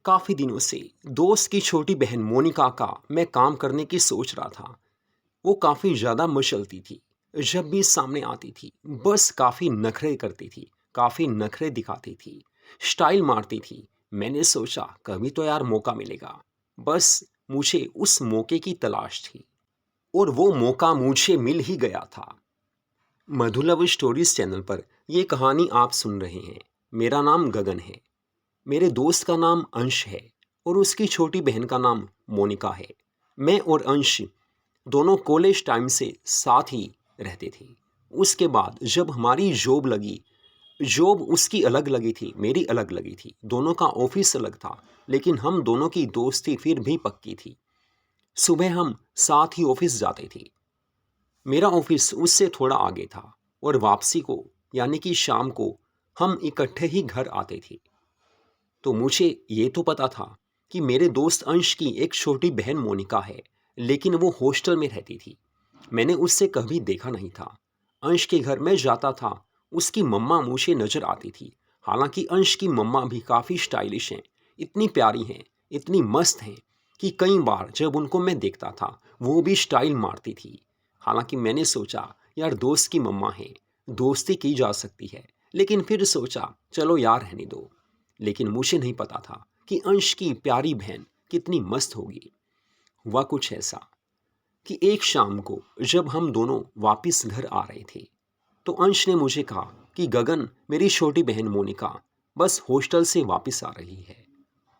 काफ़ी दिनों से दोस्त की छोटी बहन मोनिका का मैं काम करने की सोच रहा था। वो काफ़ी ज़्यादा मचलती थी। जब भी सामने आती थी बस काफ़ी नखरे करती थी, काफ़ी नखरे दिखाती थी, स्टाइल मारती थी। मैंने सोचा कभी तो यार मौका मिलेगा। बस मुझे उस मौके की तलाश थी और वो मौका मुझे मिल ही गया था। मधुलव स्टोरीज चैनल पर ये कहानी आप सुन रहे हैं। मेरा नाम गगन है। मेरे दोस्त का नाम अंश है और उसकी छोटी बहन का नाम मोनिका है। मैं और अंश दोनों कॉलेज टाइम से साथ ही रहते थे। उसके बाद जब हमारी जॉब लगी, जॉब उसकी अलग लगी थी, मेरी अलग लगी थी, दोनों का ऑफिस अलग था, लेकिन हम दोनों की दोस्ती फिर भी पक्की थी। सुबह हम साथ ही ऑफिस जाते थे। मेरा ऑफिस उससे थोड़ा आगे था और वापसी को यानी कि शाम को हम इकट्ठे ही घर आते थे। तो मुझे ये तो पता था कि मेरे दोस्त अंश की एक छोटी बहन मोनिका है, लेकिन वो हॉस्टल में रहती थी। मैंने उससे कभी देखा नहीं था। अंश के घर में जाता था, उसकी मम्मा मुझे नजर आती थी। हालांकि अंश की मम्मा भी काफ़ी स्टाइलिश हैं, इतनी प्यारी हैं, इतनी मस्त हैं कि कई बार जब उनको मैं देखता था वो भी स्टाइल मारती थी। हालांकि मैंने सोचा यार दोस्त की मम्मा है, दोस्ती की जा सकती है, लेकिन फिर सोचा चलो यार रहने दो। लेकिन मुझे नहीं पता था कि अंश की प्यारी बहन कितनी मस्त होगी। हुआ कुछ ऐसा कि एक शाम को जब हम दोनों वापस घर आ रहे थे तो अंश ने मुझे कहा कि गगन, मेरी छोटी बहन मोनिका बस हॉस्टल से वापस आ रही है,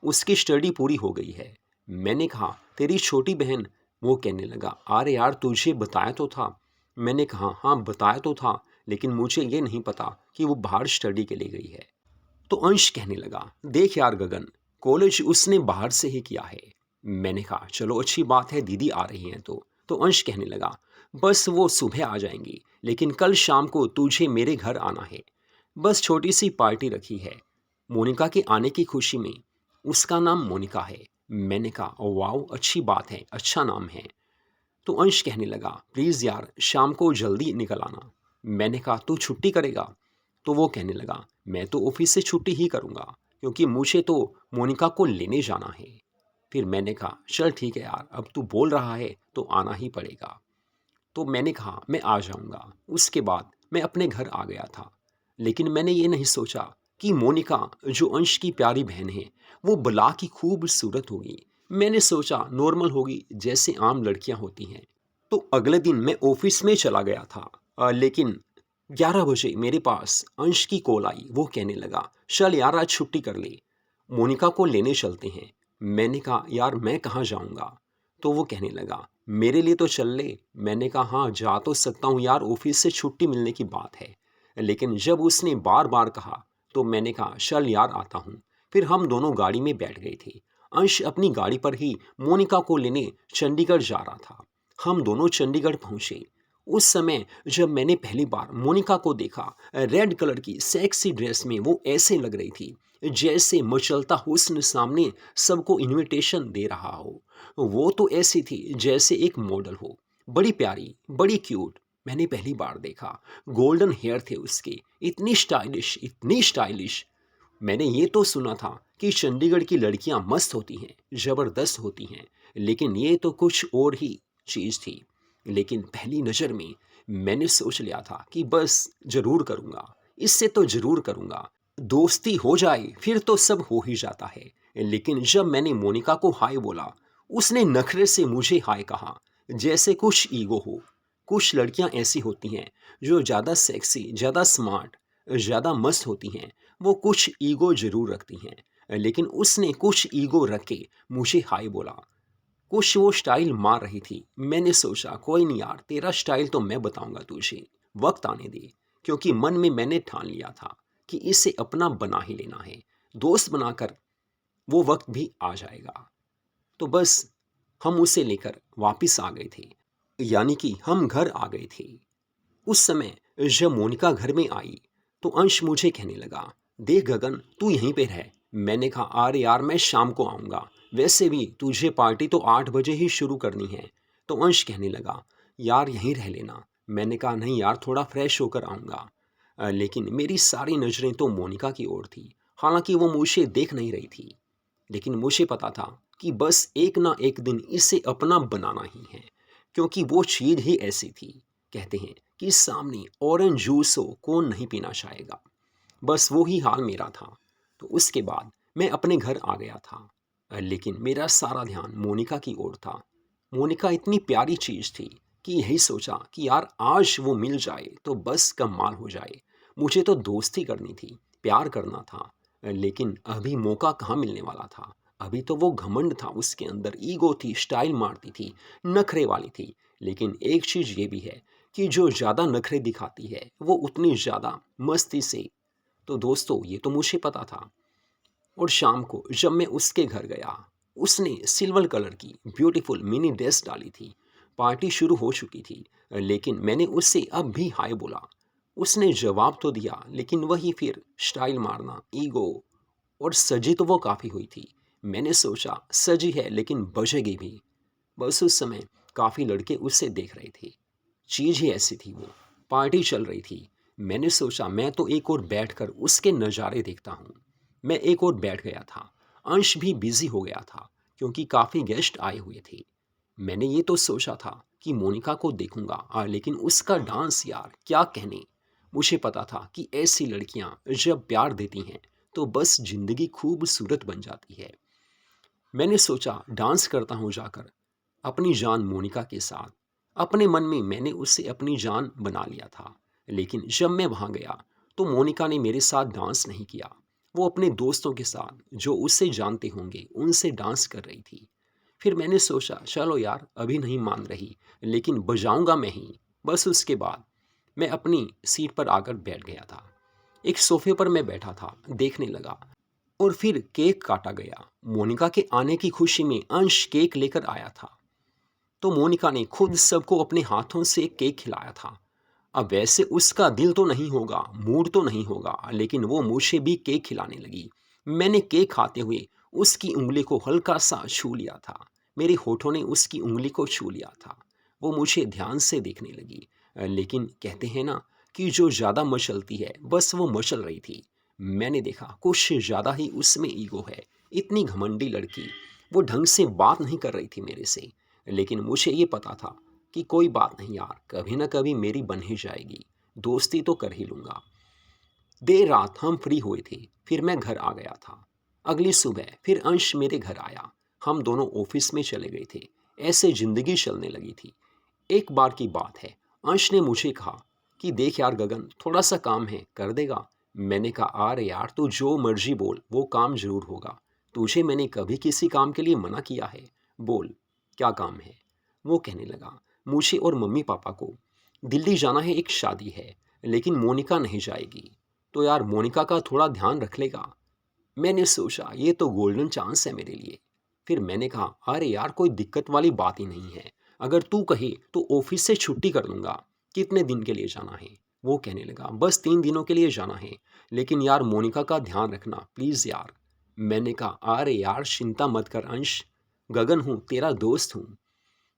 उसकी स्टडी पूरी हो गई है। मैंने कहा तेरी छोटी बहन? वो कहने लगा अरे यार तुझे बताया तो था। मैंने कहा हाँ बताया तो था, लेकिन मुझे ये नहीं पता कि वो बाहर स्टडी के लिए गई है। तो अंश कहने लगा देख यार गगन, कॉलेज उसने बाहर से ही किया है। मैंने कहा चलो अच्छी बात है, दीदी आ रही हैं तो अंश कहने लगा बस वो सुबह आ जाएंगी, लेकिन कल शाम को तुझे मेरे घर आना है। बस छोटी सी पार्टी रखी है मोनिका के आने की खुशी में। उसका नाम मोनिका है। मैंने कहा वाओ अच्छी बात है, अच्छा नाम है। तो अंश कहने लगा प्लीज़ यार शाम को जल्दी निकल आना। मैंने कहा तू छुट्टी करेगा? तो वो कहने लगा मैं तो ऑफिस से छुट्टी ही करूँगा, क्योंकि मुझे तो मोनिका को लेने जाना है। फिर मैंने कहा चल ठीक है यार, अब तू बोल रहा है तो आना ही पड़ेगा। तो मैंने कहा मैं आ जाऊँगा। उसके बाद मैं अपने घर आ गया था। लेकिन मैंने ये नहीं सोचा कि मोनिका जो अंश की प्यारी बहन है वो बला की खूबसूरत होगी। मैंने सोचा नॉर्मल होगी जैसे आम लड़कियां होती हैं। तो अगले दिन मैं ऑफिस में चला गया था। लेकिन 11 बजे मेरे पास अंश की कॉल आई। वो कहने लगा चल यार आज छुट्टी कर ले, मोनिका को लेने चलते हैं। मैंने कहा यार मैं कहाँ जाऊँगा? तो वो कहने लगा मेरे लिए तो चल ले। मैंने कहा हाँ जा तो सकता हूँ यार, ऑफिस से छुट्टी मिलने की बात है। लेकिन जब उसने बार बार कहा तो मैंने कहा चल यार आता हूँ। फिर हम दोनों गाड़ी में बैठ गए थे। अंश अपनी गाड़ी पर ही मोनिका को लेने चंडीगढ़ जा रहा था। हम दोनों चंडीगढ़ पहुंचे। उस समय जब मैंने पहली बार मोनिका को देखा, रेड कलर की सेक्सी ड्रेस में वो ऐसे लग रही थी जैसे मचलता हुस्न सामने सबको इनविटेशन दे रहा हो। वो तो ऐसी थी जैसे एक मॉडल हो, बड़ी प्यारी, बड़ी क्यूट। मैंने पहली बार देखा। गोल्डन हेयर थे उसके, इतनी स्टाइलिश, इतनी स्टाइलिश। मैंने ये तो सुना था कि चंडीगढ़ की लड़कियां मस्त होती हैं, ज़बरदस्त होती हैं, लेकिन ये तो कुछ और ही चीज़ थी। लेकिन पहली नज़र में मैंने सोच लिया था कि बस ज़रूर करूँगा, इससे तो ज़रूर करूँगा। दोस्ती हो जाए फिर तो सब हो ही जाता है। लेकिन जब मैंने मोनिका को हाय बोला, उसने नखरे से मुझे हाय कहा जैसे कुछ ईगो हो। कुछ लड़कियां ऐसी होती हैं जो ज़्यादा सेक्सी, ज़्यादा स्मार्ट, ज़्यादा मस्त होती हैं। वो कुछ ईगो ज़रूर रखती हैं, लेकिन उसने कुछ ईगो रख के मुझे हाय बोला। कुछ वो स्टाइल मार रही थी। मैंने सोचा कोई नहीं यार, तेरा स्टाइल तो मैं बताऊंगा तुझे, वक्त आने दे। क्योंकि मन में मैंने ठान लिया था कि इसे अपना बना ही लेना है, दोस्त बनाकर वो वक्त भी आ जाएगा। तो बस हम उसे लेकर वापस आ गए थे, यानी कि हम घर आ गए थे। उस समय जब मोनिका घर में आई तो अंश मुझे कहने लगा देख गगन तू यहीं पे रह। मैंने कहा अरे यार मैं शाम को आऊँगा, वैसे भी तुझे पार्टी तो 8 बजे ही शुरू करनी है। तो अंश कहने लगा यार यहीं रह लेना। मैंने कहा नहीं यार थोड़ा फ्रेश होकर आऊँगा। लेकिन मेरी सारी नज़रें तो मोनिका की ओर थी। हालांकि वो मुझे देख नहीं रही थी। लेकिन मुझे पता था कि बस एक ना एक दिन इसे अपना बनाना ही है, क्योंकि वो चीज़ ही ऐसी थी। कहते हैं कि सामने ऑरेंज जूस हो, कौन नहीं पीना चाहेगा। बस वो ही हाल मेरा था। तो उसके बाद मैं अपने घर आ गया था। लेकिन मेरा सारा ध्यान मोनिका की ओर था। मोनिका इतनी प्यारी चीज़ थी कि यही सोचा कि यार आज वो मिल जाए तो बस कमाल हो जाए। मुझे तो दोस्ती करनी थी, प्यार करना था। लेकिन अभी मौका कहाँ मिलने वाला था। अभी तो वो घमंड था उसके अंदर, ईगो थी, स्टाइल मारती थी, नखरे वाली थी। लेकिन एक चीज़ ये भी है कि जो ज़्यादा नखरे दिखाती है वो उतनी ज़्यादा मस्ती से। तो दोस्तों ये तो मुझे पता था। और शाम को जब मैं उसके घर गया, उसने सिल्वर कलर की ब्यूटीफुल मिनी ड्रेस डाली थी। पार्टी शुरू हो चुकी थी, लेकिन मैंने उससे अब भी हाय बोला। उसने जवाब तो दिया, लेकिन वही फिर स्टाइल मारना, ईगो। और सजी तो वो काफ़ी हुई थी। मैंने सोचा सजी है लेकिन बजेगी भी। बस उस समय काफ़ी लड़के उससे देख रहे थे। चीज़ ही ऐसी थी वो। पार्टी चल रही थी। मैंने सोचा मैं तो एक और बैठकर उसके नज़ारे देखता हूँ। मैं एक और बैठ गया था। अंश भी बिजी हो गया था क्योंकि काफ़ी गेस्ट आए हुए थे। मैंने ये तो सोचा था कि मोनिका को देखूंगा, लेकिन उसका डांस यार क्या कहने। मुझे पता था कि ऐसी लड़कियां जब प्यार देती हैं तो बस जिंदगी खूबसूरत बन जाती है। मैंने सोचा डांस करता हूँ जाकर अपनी जान मोनिका के साथ। अपने मन में मैंने उससे अपनी जान बना लिया था। लेकिन जब मैं वहाँ गया तो मोनिका ने मेरे साथ डांस नहीं किया। वो अपने दोस्तों के साथ जो उससे जानते होंगे उनसे डांस कर रही थी। फिर मैंने सोचा चलो यार अभी नहीं मान रही, लेकिन बजाऊंगा मैं ही। बस उसके बाद मैं अपनी सीट पर आकर बैठ गया था। एक सोफे पर मैं बैठा था, देखने लगा। और फिर केक काटा गया। मोनिका के आने की खुशी में अंश केक लेकर आया था। तो मोनिका ने खुद सबको अपने हाथों से केक खिलाया था। अब वैसे उसका दिल तो नहीं होगा, मूड तो नहीं होगा, लेकिन वो मुझे भी केक खिलाने लगी। मैंने केक खाते हुए उसकी उंगली को हल्का सा छू लिया था। मेरे होठों ने उसकी उंगली को छू लिया था। वो मुझे ध्यान से देखने लगी। लेकिन कहते हैं ना कि जो ज़्यादा मचलती है बस वो मचल रही थी। मैंने देखा कुछ ज़्यादा ही उसमें ईगो है। इतनी घमंडी लड़की, वो ढंग से बात नहीं कर रही थी मेरे से। लेकिन मुझे ये पता था कि कोई बात नहीं यार, कभी ना कभी मेरी बन ही जाएगी। दोस्ती तो कर ही लूँगा। देर रात हम फ्री हुए थे, फिर मैं घर आ गया था। अगली सुबह फिर अंश मेरे घर आया। हम दोनों ऑफिस में चले गए थे। ऐसे ज़िंदगी चलने लगी थी। एक बार की बात है, अंश ने मुझे कहा कि देख यार गगन, थोड़ा सा काम है, कर देगा। मैंने कहा अरे यार तू जो मर्जी बोल, वो काम ज़रूर होगा। तुझे मैंने कभी किसी काम के लिए मना किया है? बोल, क्या काम है? वो कहने लगा मुझे और मम्मी पापा को दिल्ली जाना है, एक शादी है, लेकिन मोनिका नहीं जाएगी। तो यार मोनिका का थोड़ा ध्यान रख लेगा। मैंने सोचा ये तो गोल्डन चांस है मेरे लिए। फिर मैंने कहा अरे यार कोई दिक्कत वाली बात ही नहीं है। अगर तू कहे तो ऑफिस से छुट्टी कर लूँगा। कितने दिन के लिए जाना है? वो कहने लगा बस 3 दिनों के लिए जाना है, लेकिन यार मोनिका का ध्यान रखना प्लीज़ यार। मैंने कहा अरे यार चिंता मत कर अंश, गगन हूँ, तेरा दोस्त हूँ,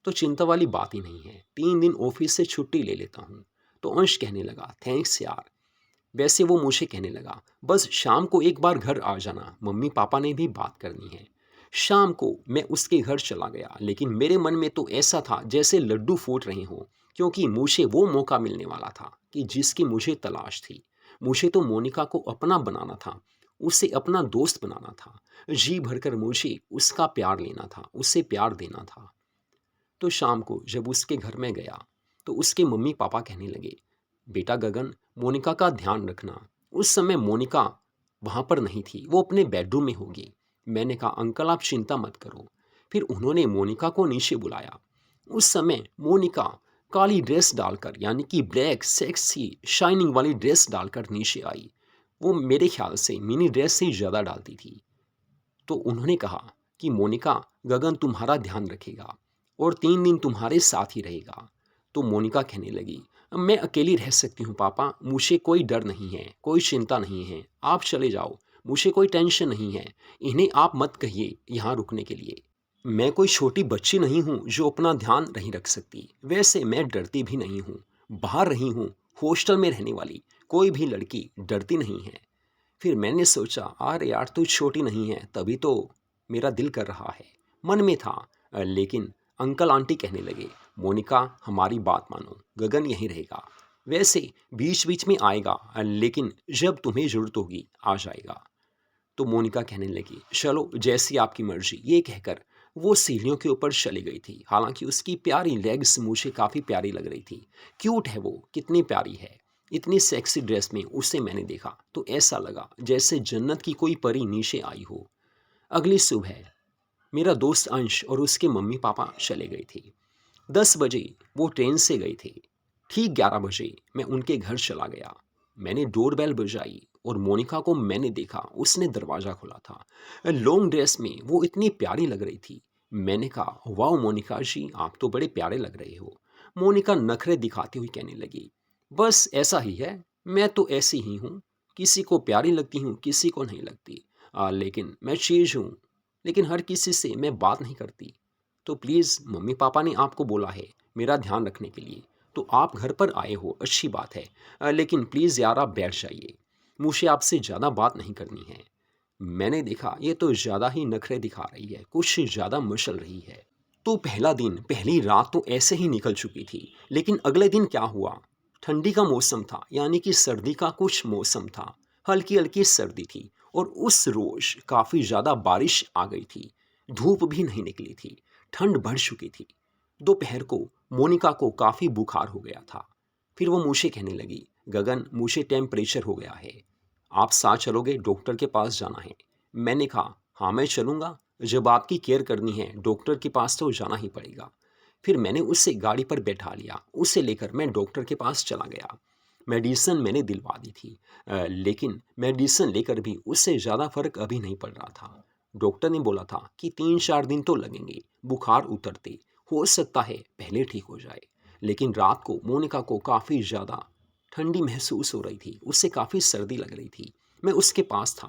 तो चिंता वाली बात ही नहीं है। 3 दिन ऑफिस से छुट्टी ले लेता हूँ। तो अंश कहने लगा थैंक्स यार। वैसे वो मुझे कहने लगा बस शाम को एक बार घर आ जाना, मम्मी पापा ने भी बात करनी है। शाम को मैं उसके घर चला गया, लेकिन मेरे मन में तो ऐसा था जैसे लड्डू फूट रहे हों, क्योंकि मुझे वो मौका मिलने वाला था कि जिसकी मुझे तलाश थी। मुझे तो मोनिका को अपना बनाना था, उसे अपना दोस्त बनाना था। जी भरकर मुझे उसका प्यार लेना था, उसे प्यार देना था। तो शाम को जब उसके घर में गया तो उसके मम्मी पापा कहने लगे बेटा गगन, मोनिका का ध्यान रखना। उस समय मोनिका वहाँ पर नहीं थी, वो अपने बेडरूम में होगी। मैंने कहा अंकल आप चिंता मत करो। फिर उन्होंने मोनिका को नीचे बुलाया। उस समय मोनिका काली ड्रेस डालकर, यानी कि ब्लैक सेक्सी शाइनिंग वाली ड्रेस डालकर नीचे आई। वो मेरे ख्याल से मिनी ड्रेस से ज़्यादा डालती थी। तो उन्होंने कहा कि मोनिका, गगन तुम्हारा ध्यान रखेगा और 3 दिन तुम्हारे साथ ही रहेगा। तो मोनिका कहने लगी मैं अकेली रह सकती हूँ पापा, मुझे कोई डर नहीं है, कोई चिंता नहीं है, आप चले जाओ, मुझे कोई टेंशन नहीं है। इन्हें आप मत कहिए यहाँ रुकने के लिए। मैं कोई छोटी बच्ची नहीं हूँ जो अपना ध्यान नहीं रख सकती। वैसे मैं डरती भी नहीं हूँ, बाहर रही हूँ, हॉस्टल में रहने वाली कोई भी लड़की डरती नहीं है। फिर मैंने सोचा अरे यार तू छोटी नहीं है, तभी तो मेरा दिल कर रहा है, मन में था। लेकिन अंकल आंटी कहने लगे, मोनिका हमारी बात मानो, गगन यहीं रहेगा। वैसे बीच बीच में आएगा, लेकिन जब तुम्हें ज़रूरत होगी आ जाएगा। तो मोनिका कहने लगी, चलो जैसी आपकी मर्जी। ये कहकर वो सीढ़ियों के ऊपर चली गई थी। हालांकि उसकी प्यारी लेग्स मुझे काफ़ी प्यारी लग रही थी। क्यूट है वो, कितनी प्यारी है। इतनी सेक्सी ड्रेस में उसे मैंने देखा तो ऐसा लगा जैसे जन्नत की कोई परी नीचे आई हो। अगली सुबह मेरा दोस्त अंश और उसके मम्मी पापा चले गए थे। 10 बजे वो ट्रेन से गए थे। ठीक 11 बजे मैं उनके घर चला गया। मैंने डोरबेल बजाई और मोनिका को मैंने देखा, उसने दरवाज़ा खोला था। लॉन्ग ड्रेस में वो इतनी प्यारी लग रही थी। मैंने कहा, वाह मोनिका जी, आप तो बड़े प्यारे लग रहे हो। मोनिका नखरे दिखाती हुई कहने लगी, बस ऐसा ही है, मैं तो ऐसी ही हूँ। किसी को प्यारी लगती हूँ, किसी को नहीं लगती। लेकिन मैं चीज़ हूँ, लेकिन हर किसी से मैं बात नहीं करती। तो प्लीज़, मम्मी पापा ने आपको बोला है मेरा ध्यान रखने के लिए, तो आप घर पर आए हो, अच्छी बात है। लेकिन प्लीज़ यार, आप बैठ जाइए, मुझे आपसे ज़्यादा बात नहीं करनी है। मैंने देखा ये तो ज़्यादा ही नखरे दिखा रही है, कुछ ज़्यादा मचल रही है। तो पहला दिन, पहली रात तो ऐसे ही निकल चुकी थी। लेकिन अगले दिन क्या हुआ? ठंडी का मौसम था, यानी कि सर्दी का कुछ मौसम था। हल्की हल्की सर्दी थी और उस रोज काफ़ी ज़्यादा बारिश आ गई थी। धूप भी नहीं निकली थी, ठंड बढ़ चुकी थी। दोपहर को मोनिका को काफ़ी बुखार हो गया था। फिर वो मुझे कहने लगी, गगन मुझे टेम्परेचर हो गया है, आप साथ चलोगे, डॉक्टर के पास जाना है। मैंने कहा, हाँ मैं चलूँगा, जब आपकी केयर करनी है डॉक्टर के पास तो जाना ही पड़ेगा। फिर मैंने उससे गाड़ी पर बैठा लिया, उसे लेकर मैं डॉक्टर के पास चला गया। मेडिसिन मैंने दिलवा दी थी। लेकिन मेडिसिन लेकर भी उससे ज़्यादा फर्क अभी नहीं पड़ रहा था। डॉक्टर ने बोला था कि 3-4 दिन तो लगेंगे बुखार उतरते, हो सकता है पहले ठीक हो जाए। लेकिन रात को मोनिका को काफ़ी ज़्यादा ठंडी महसूस हो रही थी, उससे काफ़ी सर्दी लग रही थी। मैं उसके पास था।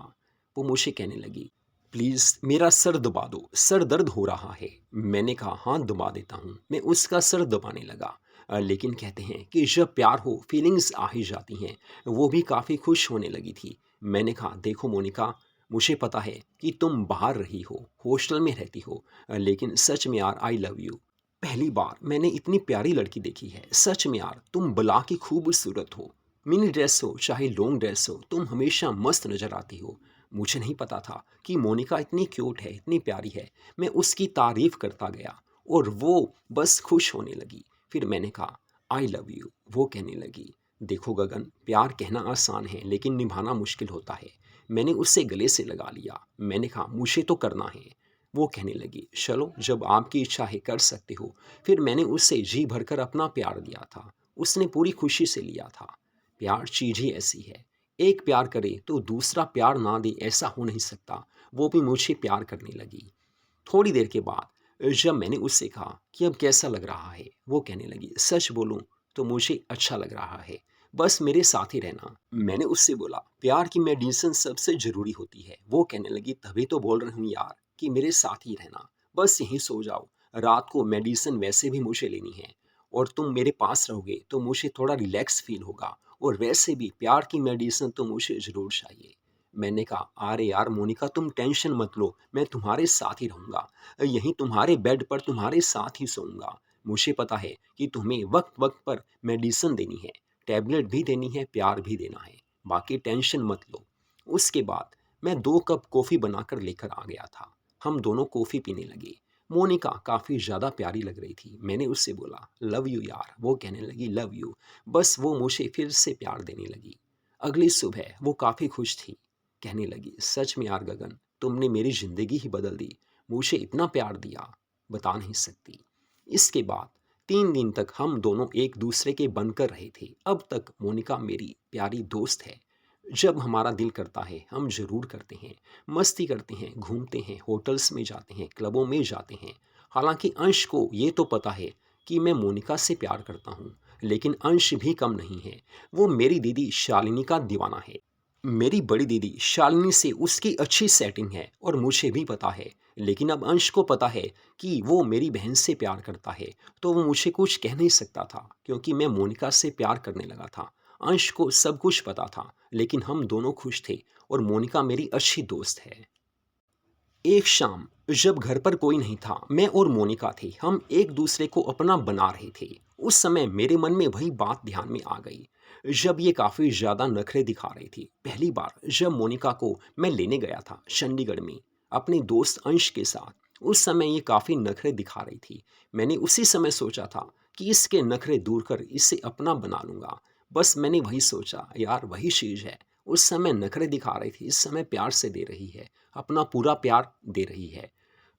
वो मुझे कहने लगी, प्लीज़ मेरा सर दबा दो, सर दर्द हो रहा है। मैंने कहा, हाँ दबा देता हूँ। मैं उसका सर दबाने लगा। लेकिन कहते हैं कि जब प्यार हो फीलिंग्स आ ही जाती हैं। वो भी काफ़ी खुश होने लगी थी। मैंने कहा, देखो मोनिका, मुझे पता है कि तुम बाहर रही हो, हॉस्टल में रहती हो, लेकिन सच में यार आई लव यू। पहली बार मैंने इतनी प्यारी लड़की देखी है। सच में यार, तुम बला की खूबसूरत हो। मिनी ड्रेस हो चाहे लॉन्ग ड्रेस हो, तुम हमेशा मस्त नज़र आती हो। मुझे नहीं पता था कि मोनिका इतनी क्यूट है, इतनी प्यारी है। मैं उसकी तारीफ करता गया और वो बस खुश होने लगी। फिर मैंने कहा, आई लव यू। वो कहने लगी, देखो गगन, प्यार कहना आसान है लेकिन निभाना मुश्किल होता है। मैंने उससे गले से लगा लिया। मैंने कहा, मुझे तो करना है। वो कहने लगी, चलो जब आपकी इच्छा है कर सकते हो। फिर मैंने उससे जी भरकर अपना प्यार दिया था। उसने पूरी खुशी से लिया था। प्यार चीज़ ही ऐसी है, एक प्यार करे तो दूसरा प्यार ना दे, ऐसा हो नहीं सकता। वो भी मुझे प्यार करने लगी। थोड़ी देर के बाद जब मैंने उससे कहा कि अब कैसा लग रहा है, वो कहने लगी, सच बोलूं तो मुझे अच्छा लग रहा है, बस मेरे साथ ही रहना। मैंने उससे बोला, प्यार की मेडिसिन सबसे ज़रूरी होती है। वो कहने लगी, तभी तो बोल रही हूँ यार कि मेरे साथ ही रहना, बस यहीं सो जाओ। रात को मेडिसिन वैसे भी मुझे लेनी है और तुम मेरे पास रहोगे तो मुझे थोड़ा रिलैक्स फील होगा, और वैसे भी प्यार की मेडिसिन तो मुझे ज़रूर चाहिए। मैंने कहा, अरे यार मोनिका, तुम टेंशन मत लो, मैं तुम्हारे साथ ही रहूँगा, यहीं तुम्हारे बेड पर तुम्हारे साथ ही सोऊंगा। मुझे पता है कि तुम्हें वक्त वक्त पर मेडिसिन देनी है, टैबलेट भी देनी है, प्यार भी देना है, बाकी टेंशन मत लो। उसके बाद मैं 2 कप कॉफ़ी बनाकर लेकर आ गया था। हम दोनों कॉफ़ी पीने लगे। मोनिका काफ़ी ज़्यादा प्यारी लग रही थी। मैंने उससे बोला, लव यू यार। वो कहने लगी, लव यू। बस वो मुझे फिर से प्यार देने लगी। अगली सुबह वो काफ़ी खुश थी। कहने लगी, सच में यार गगन, तुमने मेरी ज़िंदगी ही बदल दी, मुझे इतना प्यार दिया, बता नहीं सकती। इसके बाद 3 दिन तक हम दोनों एक दूसरे के बनकर रहे थे। अब तक मोनिका मेरी प्यारी दोस्त है। जब हमारा दिल करता है हम ज़रूर करते हैं, मस्ती करते हैं, घूमते हैं, होटल्स में जाते हैं, क्लबों में जाते हैं। हालांकि अंश को ये तो पता है कि मैं मोनिका से प्यार करता हूँ, लेकिन अंश भी कम नहीं है। वो मेरी दीदी शालिनी का दीवाना है। मेरी बड़ी दीदी शालिनी से उसकी अच्छी सेटिंग है और मुझे भी पता है। लेकिन अब अंश को पता है कि वो मेरी बहन से प्यार करता है, तो वो मुझे कुछ कह नहीं सकता था क्योंकि मैं मोनिका से प्यार करने लगा था। अंश को सब कुछ पता था, लेकिन हम दोनों खुश थे और मोनिका मेरी अच्छी दोस्त है। एक शाम जब घर पर कोई नहीं था, मैं और मोनिका थे। हम एक दूसरे को अपना बना रहे थे। उस समय मेरे मन में वही बात ध्यान में आ गई जब ये काफ़ी ज़्यादा नखरे दिखा रही थी। पहली बार जब मोनिका को मैं लेने गया था चंडीगढ़ में अपने दोस्त अंश के साथ, उस समय ये काफ़ी नखरे दिखा रही थी। मैंने उसी समय सोचा था कि इसके नखरे दूर कर इसे अपना बना लूँगा। बस मैंने वही सोचा, यार वही चीज़ है। उस समय नखरे दिखा रही थी, इस समय प्यार से दे रही है, अपना पूरा प्यार दे रही है।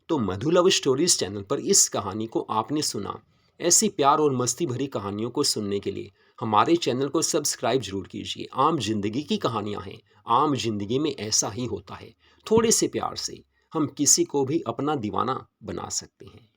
तो मधु लव स्टोरीज चैनल पर इस कहानी को आपने सुना। ऐसी प्यार और मस्ती भरी कहानियों को सुनने के लिए हमारे चैनल को सब्सक्राइब जरूर कीजिए। आम जिंदगी की कहानियां हैं, आम जिंदगी में ऐसा ही होता है। थोड़े से प्यार से हम किसी को भी अपना दीवाना बना सकते हैं।